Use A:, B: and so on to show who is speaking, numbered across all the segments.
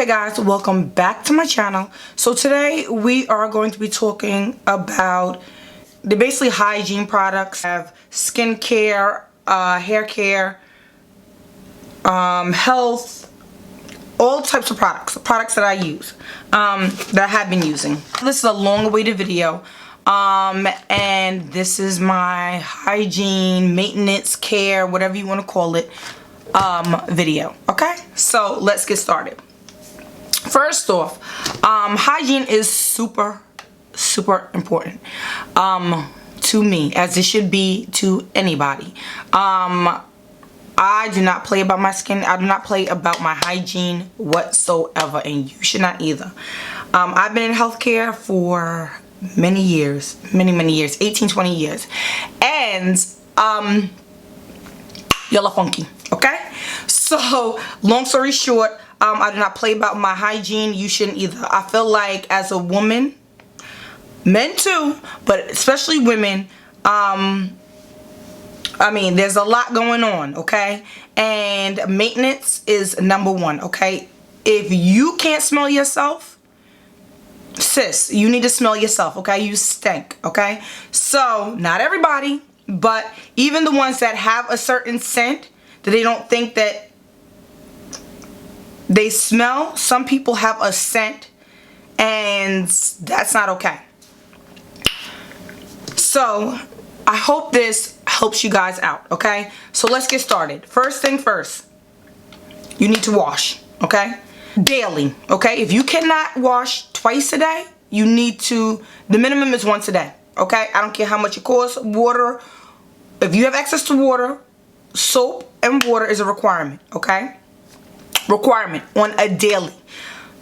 A: Okay guys, welcome back to my channel. So today we are going to be talking about the basically hygiene products. I have skincare, hair care, health, all types of products that I use, that I have been using. This is a long-awaited video, and this is my hygiene, maintenance, care, whatever you want to call it, video. Okay, so let's get started. First off, hygiene is super important to me, as it should be to anybody. I do not play about my skin. I do not play about my hygiene whatsoever, and you should not either. I've been in healthcare for many years, many years, 18-20 years, and y'all are funky. Okay, so long story short, I do not play about my hygiene. You shouldn't either. I feel like as a woman, men too, but especially women, I mean, there's a lot going on, okay? And maintenance is #1, okay? If you can't smell yourself, sis, you need to smell yourself, okay? You stink, okay? So, not everybody, but even the ones that have a certain scent that they don't think that they smell, some people have a scent, and that's not okay. So I hope this helps you guys out, okay? So let's get started. First thing first, you need to wash, okay? Daily, okay? If you cannot wash twice a day, you need to, the minimum is once a day, okay? I don't care how much it costs. Water, if you have access to water, soap and water is a requirement, okay? Requirement on a daily.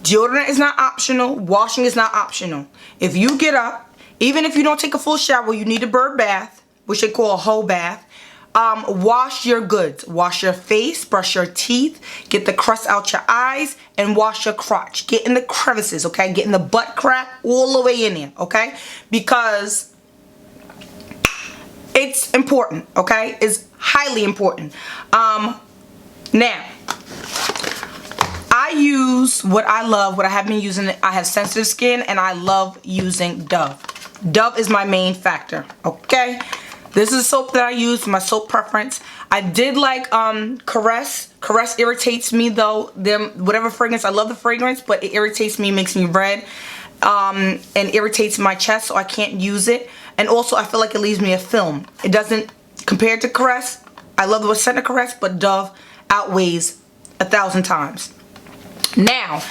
A: Deodorant is not optional. Washing is not optional. If you get up, even if you don't take a full shower, you need a bird bath, which they call a whole bath. Wash your goods. Wash your face, brush your teeth, get the crust out your eyes, and wash your crotch. Get in the crevices, okay? Get in the butt crack, all the way in there, okay? Because it's important, okay? It's highly important. Now, I use what I love, what I have been using. I have sensitive skin, and I love using Dove. Dove is my main factor, okay? This is a soap that I use for my soap preference. I did like CREST. CREST irritates me though. Whatever fragrance, I love the fragrance, but it irritates me, makes me red, and irritates my chest, so I can't use it. And also, I feel like it leaves me a film. It doesn't, compared to CREST, I love the scent of CREST, but Dove outweighs 1,000 times. Now,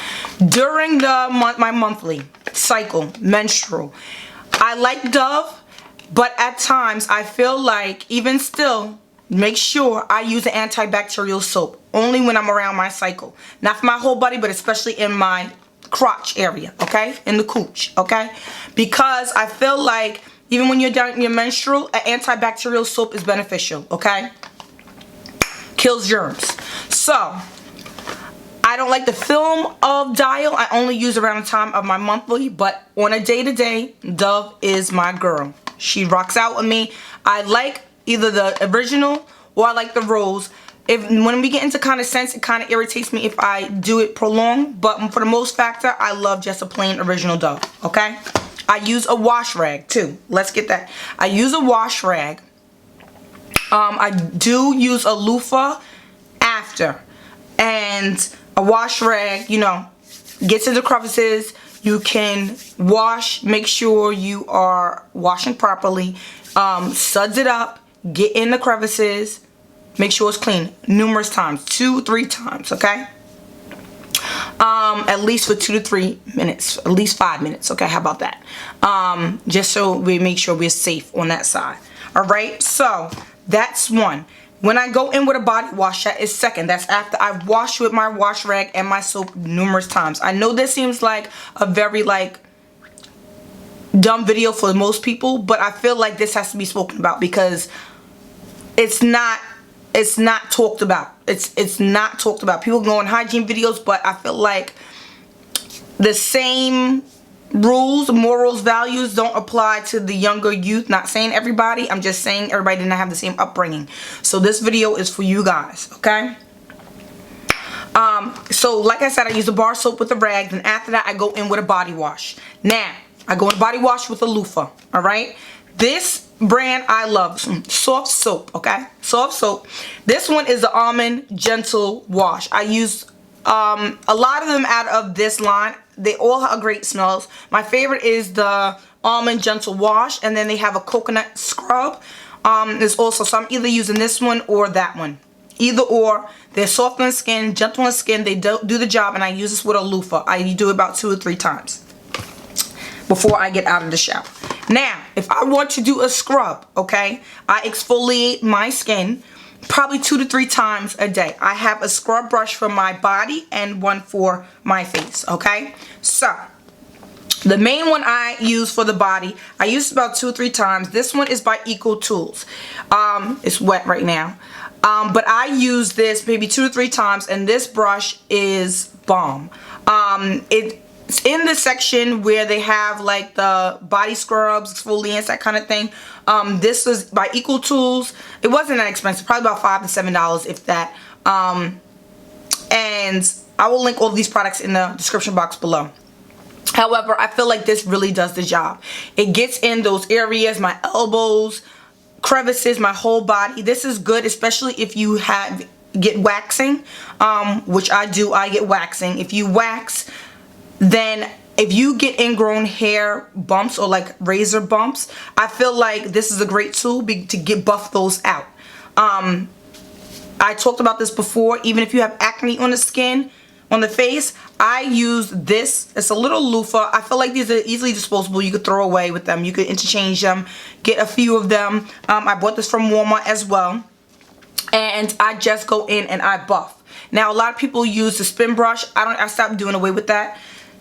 A: during my monthly cycle, menstrual, I like Dove, but at times I feel like, even still, make sure I use an antibacterial soap only when I'm around my cycle. Not for my whole body, but especially in my crotch area, okay? In the cooch, okay? Because I feel like even when you're done in your menstrual, an antibacterial soap is beneficial, okay? Kills germs. So, I don't like the film of Dial. I only use around the time of my monthly, but on a day-to-day, Dove is my girl. She rocks out with me. I like either the original or I like the rose. When we get into kind of scents, it kind of irritates me if I do it prolonged, but for the most factor, I love just a plain original Dove, okay? I use a wash rag too. Let's get that. I use a wash rag. I do use a loofah after, and a wash rag, you know, gets to the crevices. You can wash, make sure you are washing properly. Suds it up, get in the crevices, make sure it's clean numerous times, 2-3 times, okay? At least for 2 to 3 minutes, at least 5 minutes, okay? How about that? Just so we make sure we're safe on that side. All right, so that's one. When I go in with a body wash, that is second. That's after I've washed with my wash rag and my soap numerous times. I know this seems like a very dumb video for most people, but I feel like this has to be spoken about because it's not talked about. It's not talked about. People go on hygiene videos, but I feel like the same rules, morals, values don't apply to the younger youth. Not saying everybody, I'm just saying everybody did not have the same upbringing. So this video is for you guys, okay? So like I said, I use a bar soap with a rag, and after that I go in with a body wash. Now, I go in a body wash with a loofah, alright? This brand I love, soft soap, okay? Soft soap. This one is the Almond Gentle Wash. I use a lot of them out of this line. They all have great smells. My favorite is the Almond Gentle Wash, and then they have a coconut scrub. There's also, so I'm either using this one or that one. Either or, they're soft on the skin, gentle on the skin, they do the job, and I use this with a loofah. I do it about 2 or 3 times before I get out of the shower. Now, if I want to do a scrub, okay, I exfoliate my skin probably 2 to 3 times a day. I have a scrub brush for my body and one for my face, okay? So, the main one I use for the body, I use about 2 or 3 times. This one is by Eco Tools. It's wet right now. But I use this maybe 2 to 3 times, and this brush is bomb. It's in the section where they have like the body scrubs, exfoliants, that kind of thing. This was by Eco Tools. It wasn't that expensive, probably about $5 to $7 if that. And I will link all of these products in the description box below. However, I feel like this really does the job. It gets in those areas, my elbows, crevices, my whole body. This is good, especially if you get waxing, which I do. I get waxing. If you wax, then if you get ingrown hair bumps or like razor bumps, I feel like this is a great tool to buff those out. I talked about this before. Even if you have acne on the skin, on the face, I use this. It's a little loofah. I feel like these are easily disposable. You could throw away with them. You could interchange them, get a few of them. I bought this from Walmart as well. And I just go in and I buff. Now, a lot of people use the spin brush. I stopped doing away with that.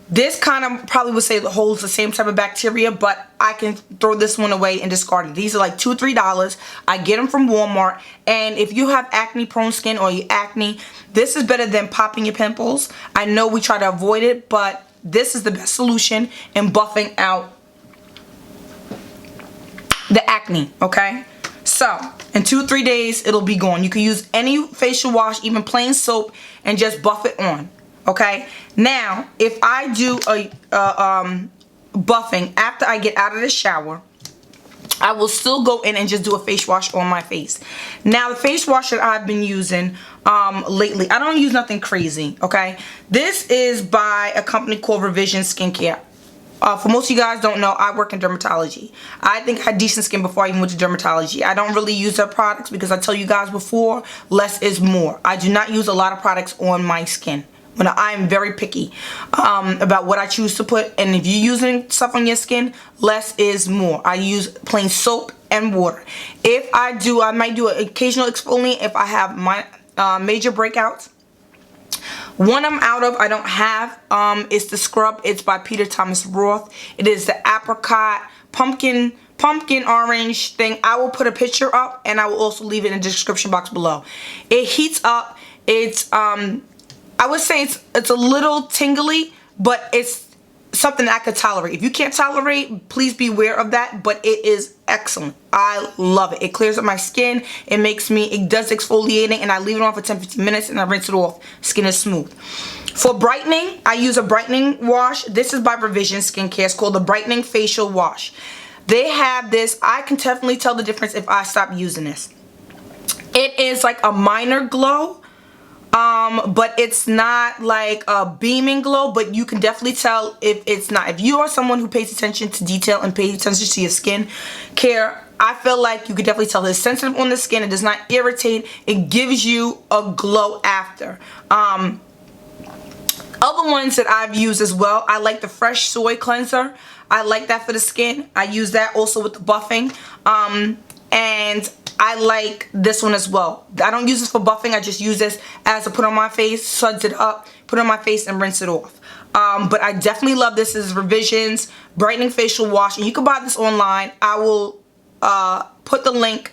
A: This kind of probably would say that holds the same type of bacteria, but I can throw this one away and discard it. These are like $2 or $3. I get them from Walmart, and if you have acne prone skin or you acne, this is better than popping your pimples. I know we try to avoid it, but this is the best solution in buffing out the acne, okay? So, in 2 or 3 days, it'll be gone. You can use any facial wash, even plain soap, and just buff it on. Okay, now if I do a buffing after I get out of the shower, I will still go in and just do a face wash on my face. Now, the face wash that I've been using lately, I don't use nothing crazy, okay? This is by a company called Revision Skincare. For most of you guys don't know, I work in dermatology. I think I had decent skin before I even went to dermatology. I don't really use their products because I tell you guys before, less is more. I do not use a lot of products on my skin. When I'm very picky about what I choose to put, and if you're using stuff on your skin, less is more. I use plain soap and water. If I do, I might do an occasional exfoliant if I have my major breakouts. One I'm out of, I don't have, is the scrub. It's by Peter Thomas Roth. It is the apricot pumpkin orange thing. I will put a picture up, and I will also leave it in the description box below. It heats up. It's I would say it's a little tingly, but it's something that I could tolerate. If you can't tolerate, please be aware of that, but it is excellent. I love it. It clears up my skin. It does exfoliating, and I leave it on for 10-15 minutes, and I rinse it off. Skin is smooth. For brightening, I use a brightening wash. This is by Revision Skincare. It's called the Brightening Facial Wash. They have this. I can definitely tell the difference if I stop using this. It is like a minor glow. But it's not like a beaming glow, but you can definitely tell if it's not. If you are someone who pays attention to detail and pays attention to your skin care, I feel like you could definitely tell it's sensitive on the skin. It does not irritate. It gives you a glow after. Other ones that I've used as well, I like the Fresh Soy Cleanser. I like that for the skin. I use that also with the buffing. And I like this one as well. I don't use this for buffing. I just use this as a put on my face, suds it up, put it on my face, and rinse it off. But I definitely love this. This is Revision's Brightening Facial Wash, and you can buy this online. I will put the link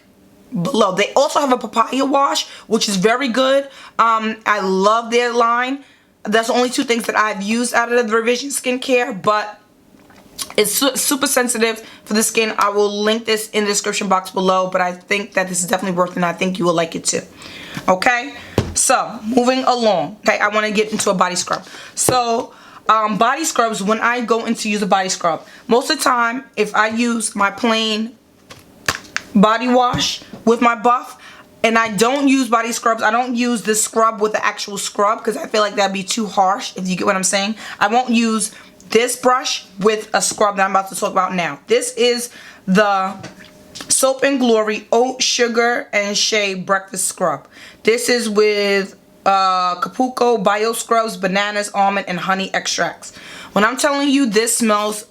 A: below. They also have a papaya wash, which is very good. I love their line. That's the only 2 things that I've used out of the Revision Skincare, but it's super sensitive for the skin. I will link this in the description box below, but I think that this is definitely worth it, and I think you will like it too. Okay? So, moving along. Okay, I want to get into a body scrub. So, body scrubs, when I go in to use a body scrub, most of the time, if I use my plain body wash with my buff, and I don't use body scrubs, I don't use this scrub with the actual scrub because I feel like that'd be too harsh, if you get what I'm saying. I won't use this brush with a scrub that I'm about to talk about now. This is the Soap and Glory Oat, Sugar, and Shea Breakfast Scrub. This is with Capuco, Bio Scrubs, Bananas, Almond, and Honey Extracts. When I'm telling you this smells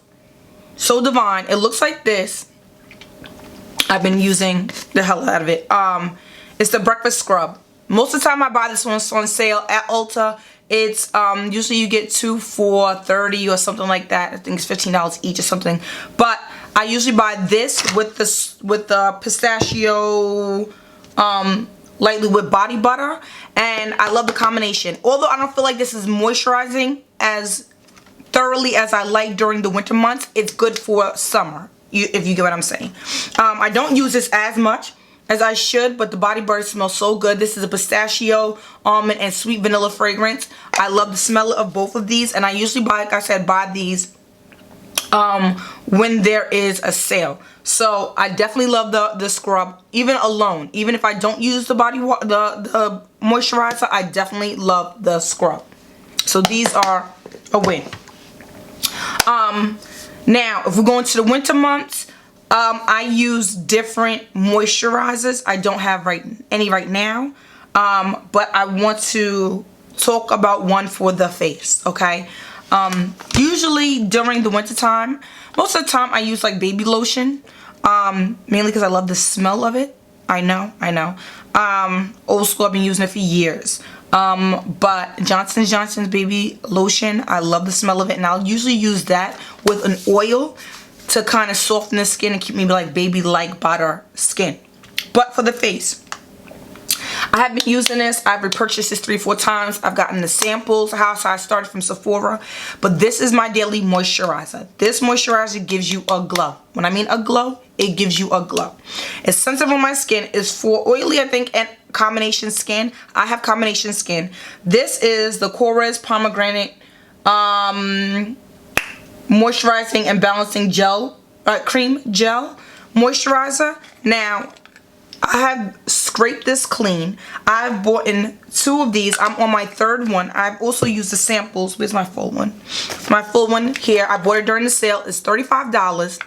A: so divine, it looks like this. I've been using the hell out of it. It's the breakfast scrub. Most of the time I buy this one on sale at Ulta. It's usually you get 2 for $30 or something like that. I think it's $15 each or something. But I usually buy this with the pistachio lightly with body butter, and I love the combination. Although I don't feel like this is moisturizing as thoroughly as I like during the winter months, it's good for summer, if you get what I'm saying. I don't use this as much as I should, but the body butter smells so good. This is a pistachio, almond, and sweet vanilla fragrance. I love the smell of both of these, and I usually buy, like I said, buy these when there is a sale. So I definitely love the scrub, even alone. Even if I don't use the the moisturizer, I definitely love the scrub. So these are a win. Now, if we're going to the winter months, I use different moisturizers. I don't have any right now, but I want to talk about one for the face, okay? Usually during the winter time, most of the time I use like baby lotion, mainly because I love the smell of it. I know. Old school, I've been using it for years. But Johnson & Johnson's baby lotion, I love the smell of it, and I'll usually use that with an oil to kind of soften the skin and keep me like baby-like butter skin. But for the face, I have been using this. I've repurchased this 3-4 times. I've gotten the samples. How I started from Sephora. But this is my daily moisturizer. This moisturizer gives you a glow. When I mean a glow, it gives you a glow. It's sensitive on my skin. It's for oily, I think, and combination skin. I have combination skin. This is the CREST Pomegranate moisturizing and balancing gel, cream gel moisturizer. Now, I have scraped this clean. I've bought in 2 of these. I'm on my 3rd one. I've also used the samples. Where's my full one? My full one here. I bought it during the sale. It's $35.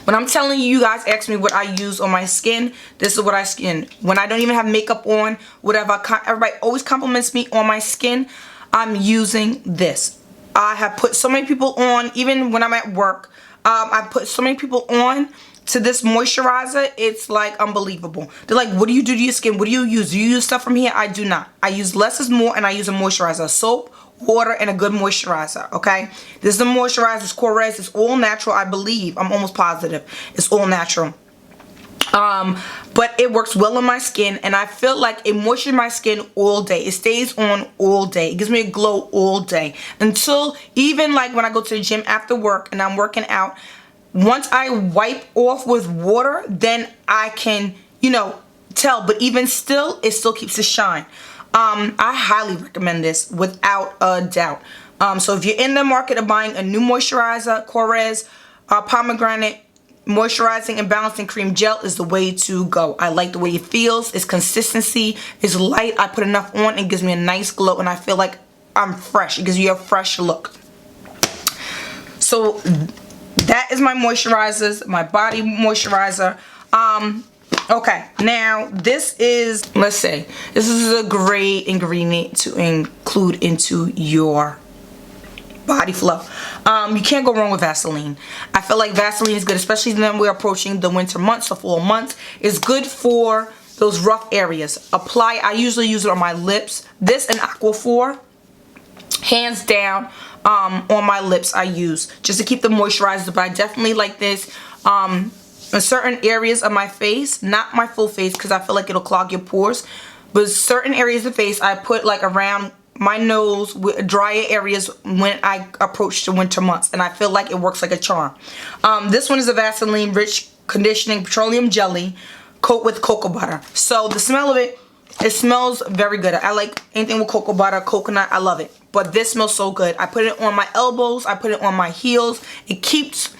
A: When I'm telling you, you guys ask me what I use on my skin, this is what I skin. When I don't even have makeup on, whatever, everybody always compliments me on my skin, I'm using this. I have put so many people on, even when I'm at work, I put so many people on to this moisturizer. It's like unbelievable. They're like, what do you do to your skin? What do you use? Do you use stuff from here? I do not. I use less is more, and I use a moisturizer. Soap, water, and a good moisturizer, okay? This is the moisturizer. It's CREST. It's all natural, I believe. I'm almost positive. It's all natural. But it works well on my skin, and I feel like it moisturizes my skin all day. It stays on all day. It gives me a glow all day. Until even like when I go to the gym after work and I'm working out, once I wipe off with water, then I can, you know, tell. But even still, it still keeps the shine. I highly recommend this without a doubt. So if you're in the market of buying a new moisturizer, CREST Pomegranate Moisturizing and Balancing Cream Gel is the way to go. I like the way it feels. Its consistency is light. I put enough on. It gives me a nice glow, and I feel like I'm fresh. It gives you a fresh look. So that is my moisturizers, my body moisturizer. Okay, now this is, let's say, this is a great ingredient to include into your body flow. You can't go wrong with Vaseline. I feel like Vaseline is good, especially when we're approaching the winter months, the fall months. It's good for those rough areas. Apply, I usually use it on my lips. This and Aquaphor, hands down, on my lips I use just to keep them moisturized. But I definitely like this in certain areas of my face, not my full face because I feel like it'll clog your pores, but certain areas of face I put like around my nose, with drier areas when I approach the winter months, and I feel like it works like a charm. This one is a Vaseline Rich Conditioning Petroleum Jelly Coat with Cocoa Butter. So the smell of it It smells very good. I like anything with cocoa butter, coconut. I love it. But this smells so good. I put it on my elbows. I put it on my heels. It keeps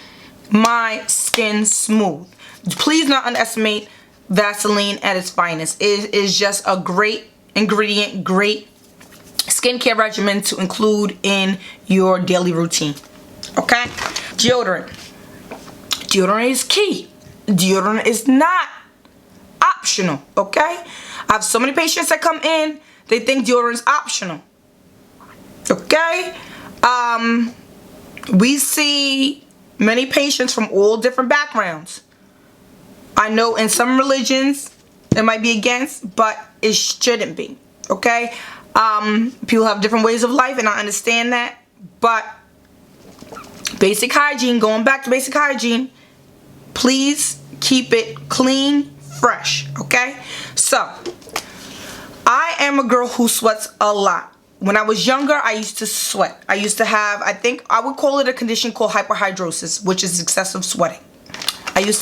A: my skin smooth. Please not underestimate Vaseline at its finest. It is just a great ingredient, great skincare regimen to include in your daily routine. Okay? Deodorant. Deodorant is key. Deodorant is not optional. Okay? I have so many patients that come in, they think deodorant is optional. Okay? We see many patients from all different backgrounds. I know in some religions it might be against, but it shouldn't be. Okay? People have different ways of life, and I understand that. But basic hygiene, going back to basic hygiene, please keep it clean, fresh. Okay? So, I am a girl who sweats a lot. When I was younger, I used to sweat. I used to have, I think I would call it a condition called hyperhidrosis, which is excessive sweating. I used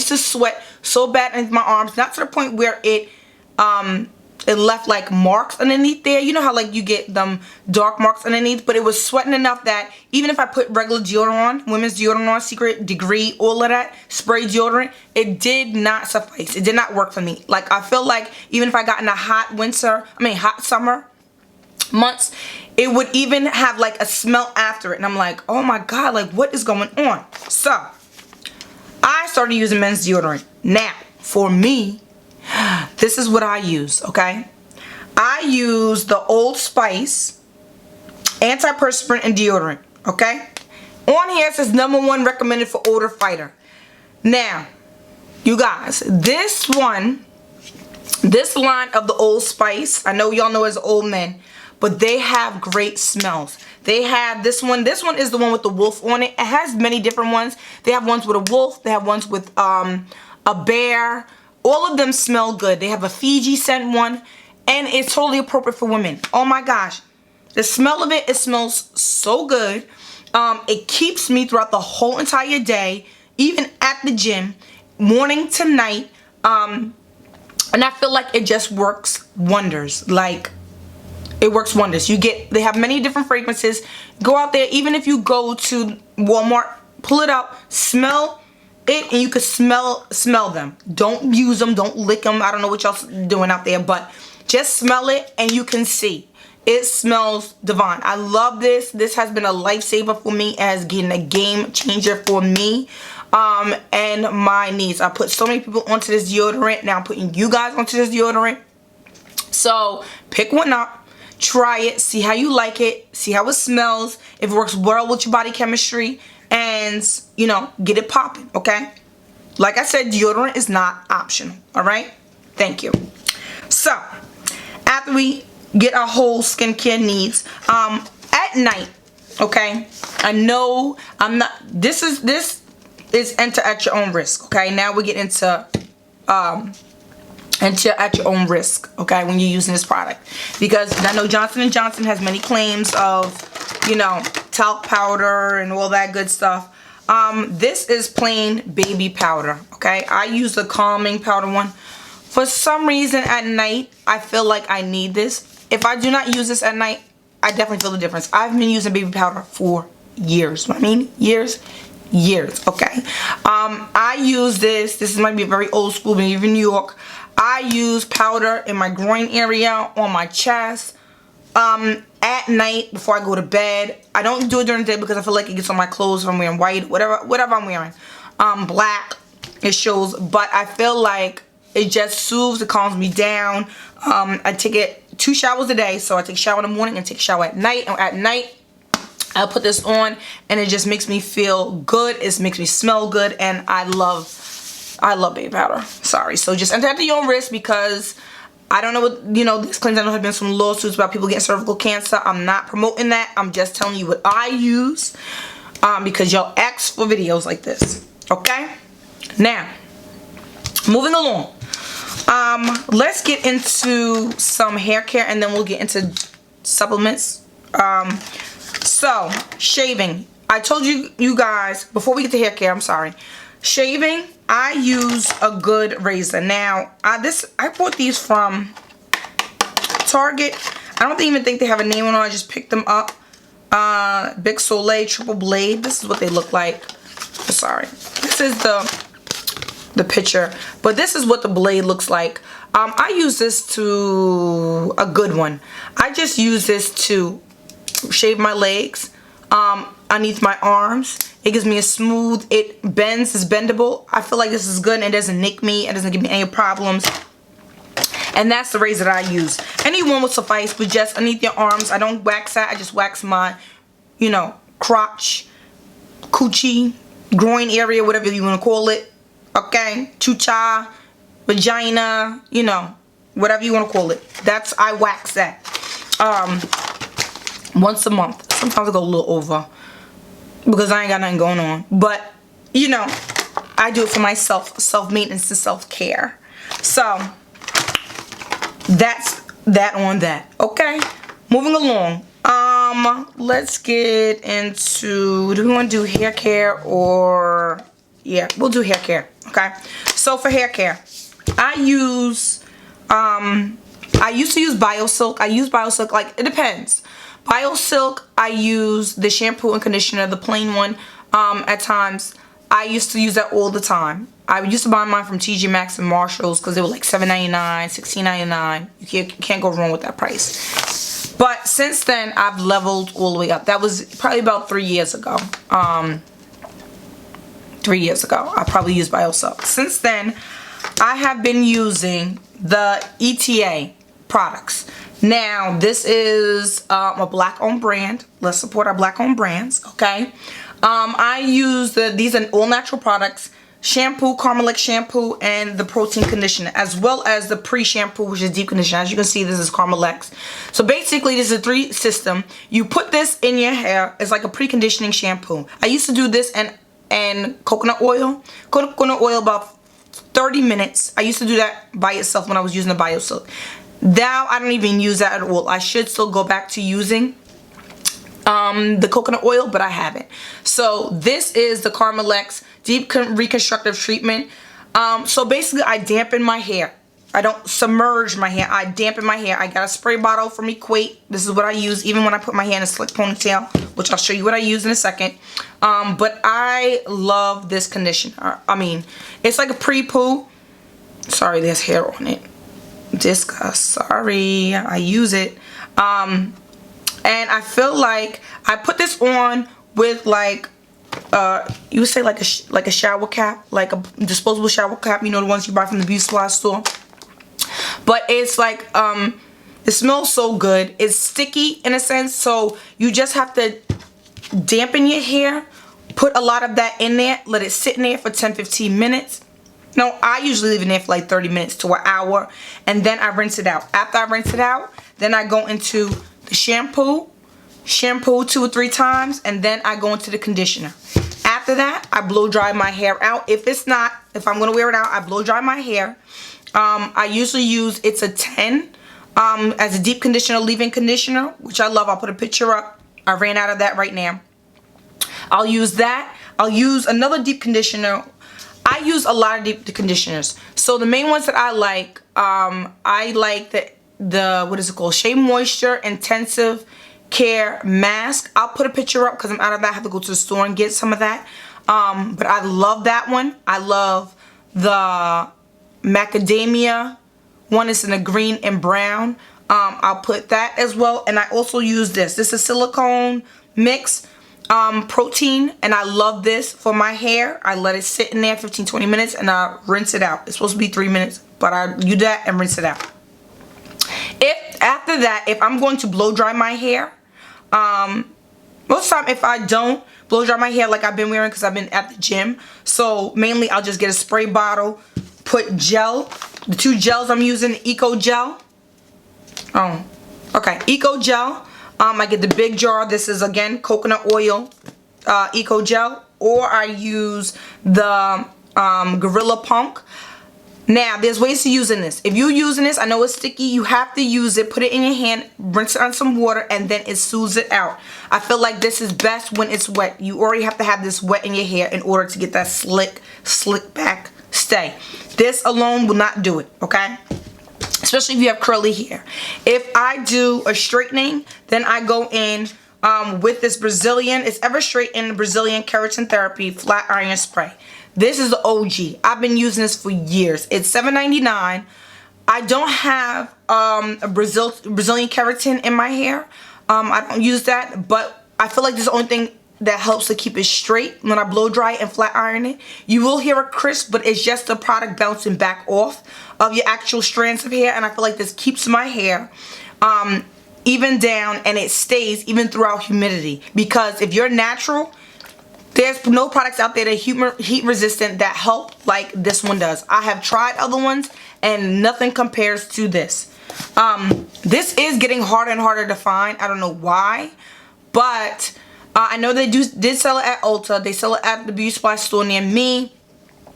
A: to sweat so bad in my arms, not to the point where it left like marks underneath there. You know how like you get them dark marks underneath, but it was sweating enough that even if I put regular deodorant on, women's deodorant on, Secret, Degree, all of that, spray deodorant, it did not suffice. It did not work for me. Like I feel like even if I got in a hot summer months, it would even have like a smell after it. And I'm like, oh my God, like what is going on? So I started using men's deodorant. Now, for me, this is what I use, okay? I use the Old Spice antiperspirant and deodorant, okay? On here it says #1 recommended for odor fighter. Now, you guys, this line of the Old Spice, I know y'all know as old men, but they have great smells. They have this one. This one is the one with the wolf on it. It has many different ones. They have ones with a wolf. They have ones with a bear. All of them smell good. They have a Fiji scent one, and it's totally appropriate for women. Oh my gosh. The smell of it smells so good. It keeps me throughout the whole entire day, even at the gym, morning to night. And I feel like it just works wonders. Like, it works wonders. They have many different fragrances. Go out there, even if you go to Walmart, pull it out, smell it, and you can smell them. Don't use them, don't lick them. I don't know what y'all doing out there, but just smell it and you can see. It smells divine. I love this. This has been a lifesaver for me, as getting a game changer for me and my needs. I put so many people onto this deodorant. Now I'm putting you guys onto this deodorant. So pick one up. Try it, see how you like it, see how it smells, if it works well with your body chemistry, and, you know, get it popping, okay? Like I said, deodorant is not optional, all right? Thank you. So, after we get our whole skincare needs, at night, okay? I know this is enter at your own risk, okay? Now we get into at your own risk, okay, when you're using this product, because I know Johnson & Johnson has many claims of, you know, talc powder and all that good stuff. This is plain baby powder, okay? I use the calming powder one. For some reason at night, I feel like I need this. If I do not use this at night, I definitely feel the difference. I've been using baby powder for years. I mean, years, okay? I use this might be very old school, maybe even New York. I use powder in my groin area, on my chest, at night before I go to bed. I don't do it during the day because I feel like it gets on my clothes if I'm wearing white, whatever I'm wearing. Black, it shows, but I feel like it just soothes, it calms me down. I take 2 showers a day, so I take a shower in the morning and take a shower at night. And at night, I'll put this on, and it just makes me feel good. It makes me smell good, and I love baby powder. Sorry. So just enter at your own risk, because I don't know what, you know, this claims I know there have been some lawsuits about people getting cervical cancer. I'm not promoting that. I'm just telling you what I use, because y'all ask for videos like this. Okay? Now, moving along. Let's get into some hair care, and then we'll get into supplements. So, shaving. I told you guys, before we get to hair care, I'm sorry. Shaving, I use a good razor. Now, I bought these from Target. I don't even think they have a name on them. I just picked them up. Big Soleil Triple Blade. This is what they look like. Sorry. This is the picture. But this is what the blade looks like. I use this to a good one. I just use this to shave my legs, underneath my arms. It gives me a smooth, it bends, it's bendable. I feel like this is good and it doesn't nick me. It doesn't give me any problems. And that's the razor that I use. Any one will suffice, but just underneath your arms. I don't wax that. I just wax my, you know, crotch, coochie, groin area, whatever you want to call it. Okay? Chucha, vagina, you know, whatever you want to call it. I wax that. Once a month. Sometimes I go a little over because I ain't got nothing going on. But, you know, I do it for myself. Self-maintenance and self-care. So, that's that on that. Okay? Moving along. Let's get into, do we want to do hair care or, yeah, we'll do hair care. Okay? So, for hair care, I used to use BioSilk. I use BioSilk, like, it depends. BioSilk, I use the shampoo and conditioner, the plain one, at times. I used to use that all the time. I used to buy mine from TJ Maxx and Marshalls because they were like $7.99, $16.99. You can't go wrong with that price. But since then, I've leveled all the way up. That was probably about 3 years ago. 3 years ago, I probably used BioSilk. Since then, I have been using the ETAE products. Now, this is a black-owned brand. Let's support our black-owned brands, okay? I use these are all-natural products, shampoo, CARMEL shampoo, and the protein conditioner, as well as the pre-shampoo, which is deep conditioner. As you can see, this is CARMEL. So basically, this is a 3 system. You put this in your hair. It's like a pre-conditioning shampoo. I used to do this and coconut oil. Coconut oil about 30 minutes. I used to do that by itself when I was using the BioSilk. Now I don't even use that at all. I should still go back to using the coconut oil, but I haven't. So this is the CARMEL Deep Reconstructive Treatment. So basically I dampen my hair. I don't submerge my hair. I dampen my hair. I got a spray bottle from Equate. This is what I use even when I put my hair in a slick ponytail, which I'll show you what I use in a second. But I love this conditioner. I mean, it's like a pre-poo. Sorry, there's hair on it. Discuss. Sorry, I use it. And I feel like I put this on with like you would say like a shower cap, like a disposable shower cap, you know, the ones you buy from the beauty supply store. But it's like it smells so good. It's sticky in a sense, so you just have to dampen your hair, put a lot of that in there, let it sit in there for 10-15 minutes. No, I usually leave it in there for like 30 minutes to an hour, and then I rinse it out. After I rinse it out, then I go into the shampoo 2 or 3 times, and then I go into the conditioner. After that, I blow dry my hair out. If I'm going to wear it out, I blow dry my hair. I usually use, it's a 10 as a deep conditioner, leave-in conditioner, which I love. I'll put a picture up. I ran out of that right now. I'll use that. I'll use another deep conditioner. I use a lot of deep conditioners. So the main ones that I like the what is it called? Shea Moisture Intensive Care Mask. I'll put a picture up because I'm out of that. I have to go to the store and get some of that. But I love that one. I love the Macadamia one. Is in a green and brown. I'll put that as well. And I also use this. This is silicone mix. Protein, and I love this for my hair. I let it sit in there 15-20 minutes and I rinse it out. It's supposed to be 3 minutes, but I do that and rinse it out. After that, if I'm going to blow dry my hair, most of the time if I don't blow dry my hair like I've been wearing because I've been at the gym, so mainly I'll just get a spray bottle, put gel, the 2 gels I'm using, Eco Gel. Oh, okay, Eco Gel. I get the big jar. This is, again, coconut oil, Eco Gel. Or I use the Gorilla Punk. Now, there's ways to using this. If you're using this, I know it's sticky. You have to use it. Put it in your hand. Rinse it on some water. And then it soothes it out. I feel like this is best when it's wet. You already have to have this wet in your hair in order to get that slick back stay. This alone will not do it, okay? Especially if you have curly hair. If I do a straightening, then I go in with this Brazilian. It's Ever Straighten Brazilian Keratin Therapy Flat Iron Spray. This is the OG. I've been using this for years. It's $7.99. I don't have a Brazilian keratin in my hair. I don't use that, but I feel like this is the only thing that helps to keep it straight when I blow dry and flat iron it. You will hear a crisp, but it's just the product bouncing back off of your actual strands of hair, and I feel like this keeps my hair even down, and it stays even throughout humidity. Because if you're natural, there's no products out there that are heat resistant that help like this one does. I have tried other ones and nothing compares to this. This is getting harder and harder to find. I don't know why, but I know they did sell it at Ulta. They sell it at the beauty supply store near me.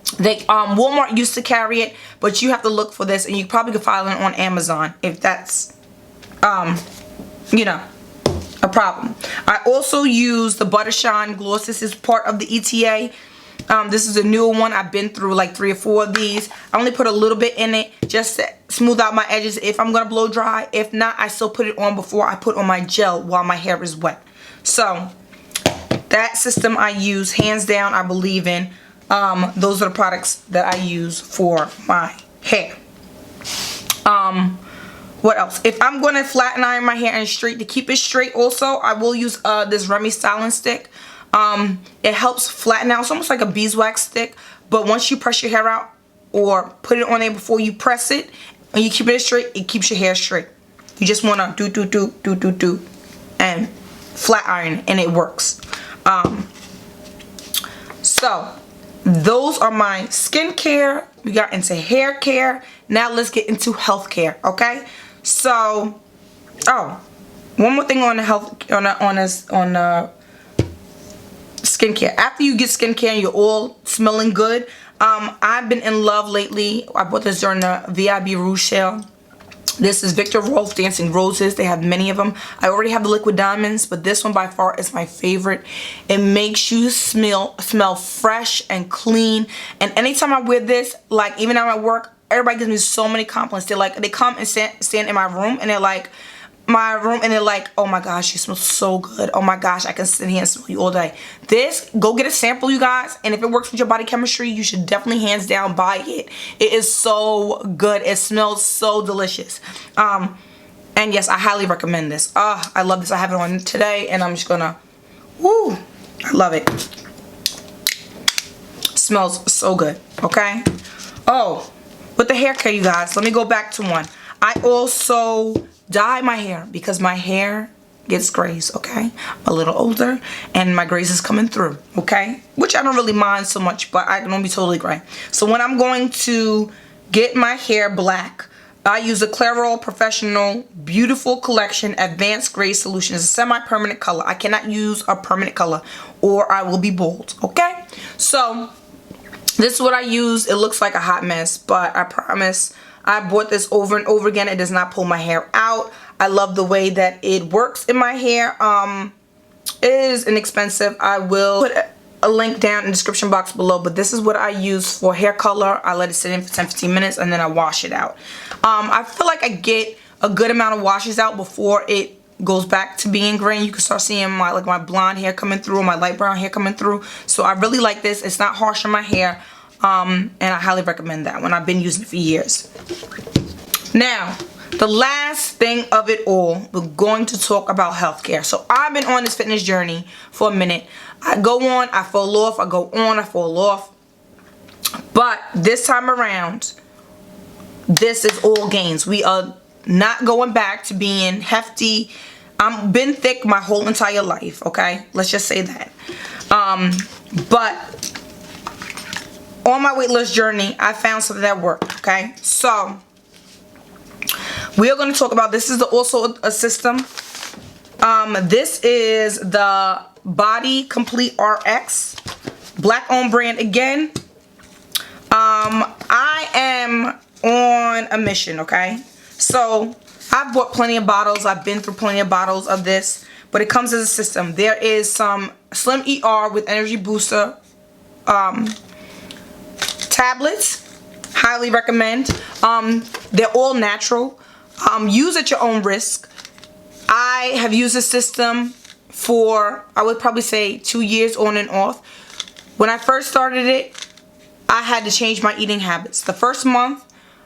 A: Walmart used to carry it, but you have to look for this, and you probably could find it on Amazon if that's you know, a problem. I also use the Butter Shine Gloss. This is part of the ETAE. This is a newer one. I've been through like 3 or 4 of these. I only put a little bit in it just to smooth out my edges if I'm going to blow dry. If not, I still put it on before I put on my gel while my hair is wet. So that system I use, hands down, I believe in. Those are the products that I use for my hair. What else? If I'm going to flatten iron my hair and straight, to keep it straight also, I will use this Remy styling stick. It helps flatten out. It's almost like a beeswax stick, but once you press your hair out or put it on there before you press it and you keep it straight, it keeps your hair straight. You just want to do and flat iron, and it works. So those are my skincare. We got into hair care. Now let's get into health care, okay? So, one more thing on the skincare. After you get skincare and you're all smelling good, I've been in love lately. I bought this during the VIB Rouge sale. This is Victor Rolf Dancing Roses. They have many of them. I already have the liquid diamonds, but this one by far is my favorite. It makes you smell fresh and clean. And anytime I wear this, like even at my work, everybody gives me so many compliments. They're like, they come and stand in my room, and they're like, oh my gosh, you smell so good. Oh my gosh, I can sit here and smell you all day. This, go get a sample, you guys, and if it works with your body chemistry, you should definitely hands down buy it. It is so good. It smells so delicious. And yes, I highly recommend this. I love this. I have it on today, and I'm just gonna, woo, I love it. Smells so good, okay? Oh, with the hair care, you guys, let me go back to one. I also dye my hair because my hair gets grays, okay? I'm a little older and my grays is coming through, okay? Which I don't really mind so much, but I don't be totally gray. So when I'm going to get my hair black, I use a Clairol Professional Beautiful Collection Advanced Gray Solution. It's a semi-permanent color. I cannot use a permanent color or I will be bald, okay? So this is what I use. It looks like a hot mess, but I promise I bought this over and over again. It does not pull my hair out. I love the way that it works in my hair. It is inexpensive. I will put a link down in the description box below, but this is what I use for hair color. I let it sit in for 10-15 minutes and then I wash it out. I feel like I get a good amount of washes out before it goes back to being gray. You can start seeing my blonde hair coming through, or my light brown hair coming through. So I really like this. It's not harsh on my hair. And I highly recommend that one. I've been using it for years. Now, the last thing of it all, we're going to talk about healthcare. So I've been on this fitness journey for a minute. I go on, I fall off, I go on, I fall off. But this time around, this is all gains. We are not going back to being hefty. I've been thick my whole entire life, okay? Let's just say that. But on my weight loss journey, I found something that worked, okay? So we are going to talk about, this is also a system. This is the Body Complete RX, black owned brand again. I am on a mission, okay? So I've bought plenty of bottles. I've been through plenty of bottles of this, but it comes as a system. There is some Slim ER with Energy Booster tablets, highly recommend. They're all natural. Use at your own risk. I have used this system for, I would probably say, 2 years on and off. When I first started it, I had to change my eating habits. The first month,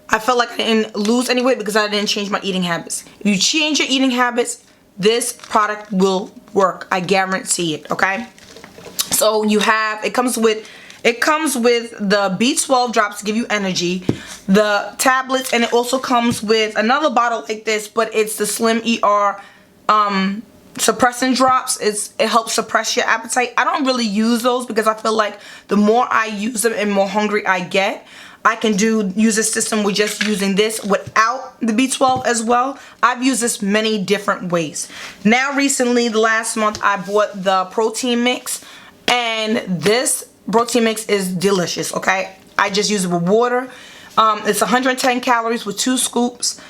A: I felt like I didn't lose any weight because I didn't change my eating habits. If you change your eating habits, this product will work. I guarantee it, okay? So you have, it comes with the B12 drops to give you energy, the tablets, and it also comes with another bottle like this, but it's the Slim ER suppressant drops. It helps suppress your appetite. I don't really use those because I feel like the more I use them and more hungry I get. I can use a system with just using this without the B12 as well. I've used this many different ways. Now recently, the last month, I bought the protein mix, and this protein mix is delicious, okay? I just use it with water. It's 110 calories with 2 scoops.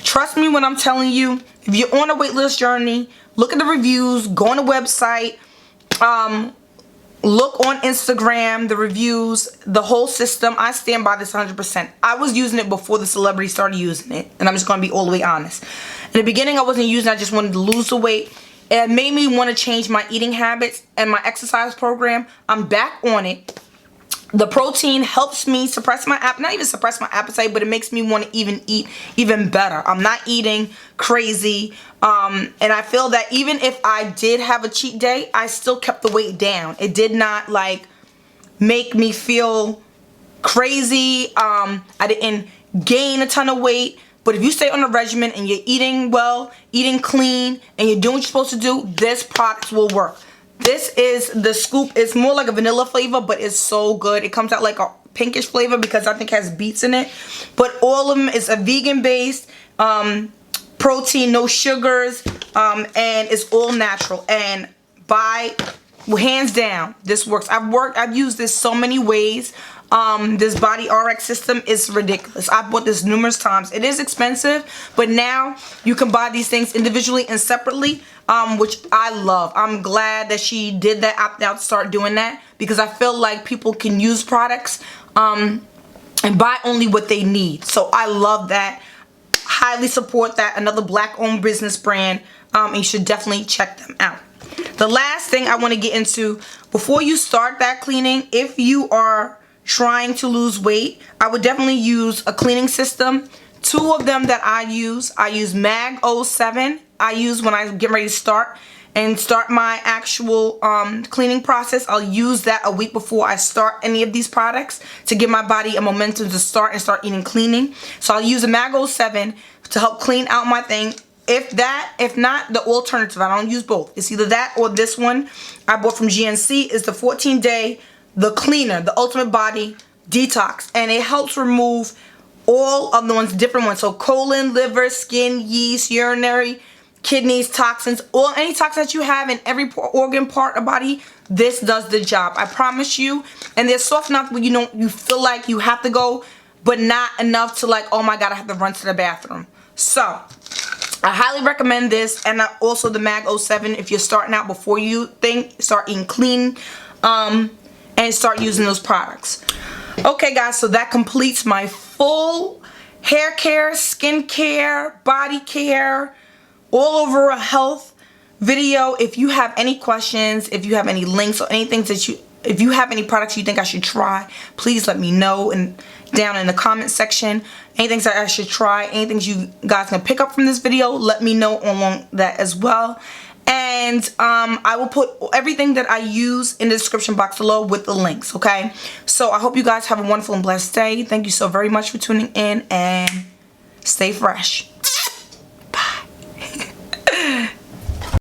A: Trust me when I'm telling you, if you're on a weight loss journey, look at the reviews, go on the website, look on Instagram, the reviews, the whole system. I stand by this 100%. I was using it before the celebrities started using it, and I'm just going to be all the way honest. In the beginning, I wasn't using it. I just wanted to lose the weight. It made me want to change my eating habits and my exercise program. I'm back on it. The protein helps me suppress my appetite, not even suppress my appetite, but it makes me want to even eat even better. I'm not eating crazy, and I feel that even if I did have a cheat day, I still kept the weight down. It did not like make me feel crazy. I didn't gain a ton of weight. But if you stay on a regimen and you're eating well, eating clean, and you're doing what you're supposed to do, this product will work. This is the scoop. It's more like a vanilla flavor, but it's so good. It comes out like a pinkish flavor because I think it has beets in it. But all of them is a vegan-based protein, no sugars, and it's all natural. And hands down, this works. I've used this so many ways. This Body RX system is ridiculous. I've bought this numerous times. It is expensive, but now you can buy these things individually and separately, which I love. I'm glad that she did that, opt out to start doing that, because I feel like people can use products and buy only what they need. So I love that. Highly support that. Another black-owned business brand, and you should definitely check them out. The last thing I want to get into, before you start that cleaning, if you are trying to lose weight, I would definitely use a cleaning system. 2 of them that I use MAG 07. I use when I get ready to start my actual cleaning process. I'll use that a week before I start any of these products to give my body a momentum to start eating cleaning. So I'll use a MAG 07 to help clean out my thing. If not, the alternative, I don't use both. It's either that or this one I bought from GNC is the 14-day The Cleaner, the Ultimate Body Detox, and it helps remove all of the different ones. So colon, liver, skin, yeast, urinary, kidneys, toxins, any toxins that you have in every organ part of body, this does the job. I promise you. And they're soft enough where you feel like you have to go, but not enough to like, oh my God, I have to run to the bathroom. So I highly recommend this, and also the MAG 07 if you're starting out before you start eating clean, and start using those products. Okay guys, so that completes my full hair care, skin care, body care, all over a health video. If you have any questions, if you have any links or anything if you have any products you think I should try, please let me know down in the comment section. Anything that I should try, anything you guys can pick up from this video, let me know along that as well. And I will put everything that I use in the description box below with the links, okay? So I hope you guys have a wonderful and blessed day. Thank you so very much for tuning in, and stay fresh.